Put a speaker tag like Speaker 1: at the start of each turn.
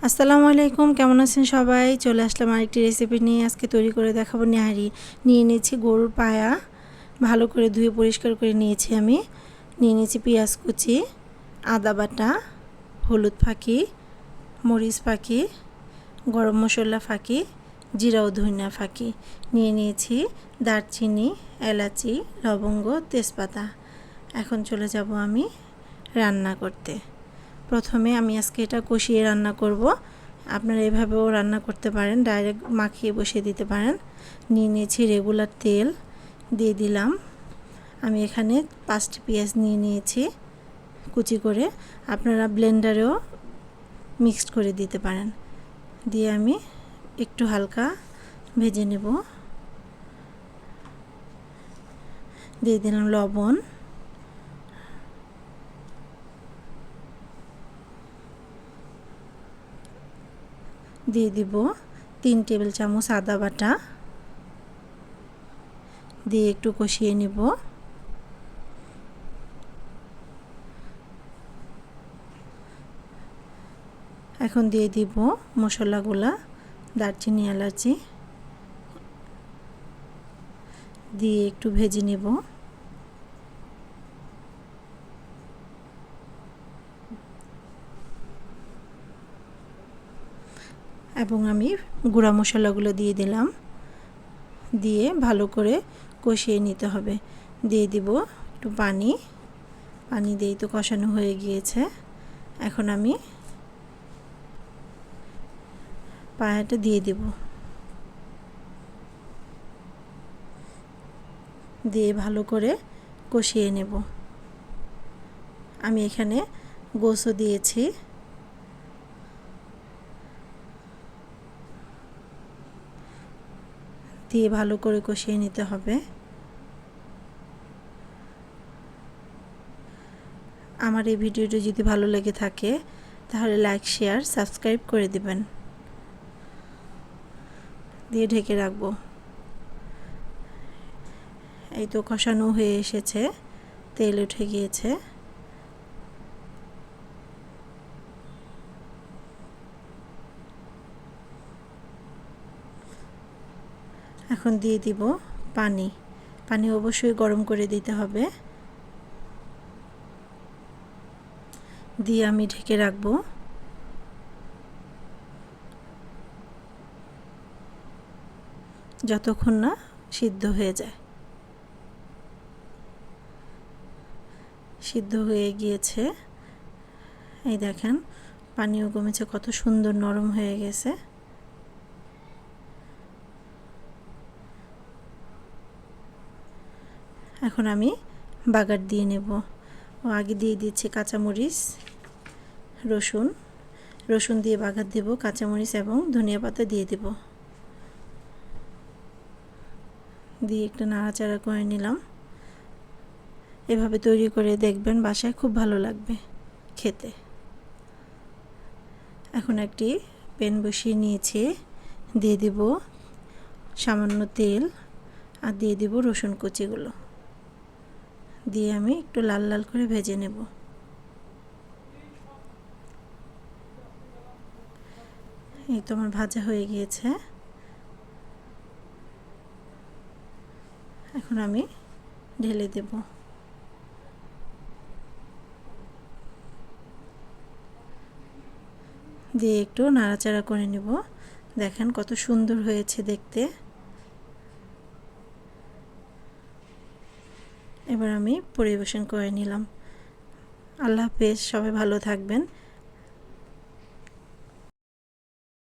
Speaker 1: আসসালামু আলাইকুম, কেমন আছেন সবাই? চলে আসলাম আরেকটি রেসিপি নিয়ে। আজকে তৈরি করে দেখাবো নেহারি। নিয়ে নিয়েছি গরুর পায়া, ভালো করে ধুয়ে পরিষ্কার করে নিয়েছি আমি। নিয়ে নিয়েছি পেঁয়াজ কুচি, আদা বাটা, হলুদ ফাঁকি, মরিচ ফাঁকি, গরম মশলা ফাঁকি, জিরা ও ধনিয়া ফাঁকি। নিয়ে নিয়েছি দারচিনি, এলাচি, লবঙ্গ, তেজপাতা। এখন চলে যাব আমি রান্না করতে। প্রথমে আমি আজকে এটা কষিয়ে রান্না করব। আপনারা এভাবেও রান্না করতে পারেন, ডাইরেক্ট মাখিয়ে বসিয়ে দিতে পারেন। নিয়ে নিয়েছি রেগুলার তেল, দিয়ে দিলাম। আমি এখানে 5টি পেঁয়াজ নিয়ে নিয়েছি কুচি করে, আপনারা ব্লেন্ডারেও মিক্সড করে দিতে পারেন। দিয়ে আমি একটু হালকা ভেজে নেব। দিয়ে দিলাম লবণ, দিয়ে দিব 3 টেবিল চামচ আদা বাটা, দিয়ে একটু কষিয়ে নেব। এখন দিয়ে দিব মশলাগুলা, দারচিনি, এলাচি দিয়ে একটু ভেজে নেব। এবং আমি গুঁড়া মশলাগুলো দিয়ে দিলাম, দিয়ে ভালো করে কষিয়ে নিতে হবে। দিয়ে দিব একটু পানি, পানি দিয়েই তো কষানো হয়ে গিয়েছে। এখন আমি পায়াটা দিয়ে দিব, দিয়ে ভালো করে কষিয়ে নেব। আমি এখানে গোশও দিয়েছি। দিয়ে ভালো করে কষিয়ে নিতে হবে। আমার এই ভিডিওটি যদি ভালো লেগে থাকে তাহলে লাইক, শেয়ার, সাবস্ক্রাইব করে দিবেন। দিয়ে ঢেকে রাখবো। এই তো কষানো হয়ে এসেছে, তেল উঠে গিয়েছে। এখন দিয়ে দিব পানি। পানি অবশ্যই গরম করে দিতে হবে। দিয়ে আমি ঢেকে রাখবো যতক্ষণ না সিদ্ধ হয়ে যায়। সিদ্ধ হয়ে গিয়েছে, এই দেখেন পানিও কমেছে, কত সুন্দর নরম হয়ে গেছে। এখন আমি বাগার দিয়ে নেব। আগে দিয়ে দিচ্ছি কাঁচামরিচ, রসুন দিয়ে বাগার দেব, কাঁচামরিচ এবং ধনিয়া পাতা দিয়ে দেব। দিয়ে একটু নাড়াচাড়া করে নিলাম। এভাবে তৈরি করে দেখবেন, বাসায় খুব ভালো লাগবে খেতে। এখন একটি প্যান বসিয়ে নিয়েছি, দিয়ে দিব সামান্য তেল, আর দিয়ে দিব রসুন কুচিগুলো। দিয়ে আমি একটু লাল লাল করে ভেজে নেব। এই তো আমার ভাজা হয়ে গিয়েছে। এখন আমি ঢেলে দেব। দিয়ে একটু নাড়াচাড়া করে নেব। দেখেন কত সুন্দর হয়েছে দেখতে। এবার আমি পরিবেশন করে নিলাম। আল্লাহ হাফেজ, সবাই ভালো থাকবেন।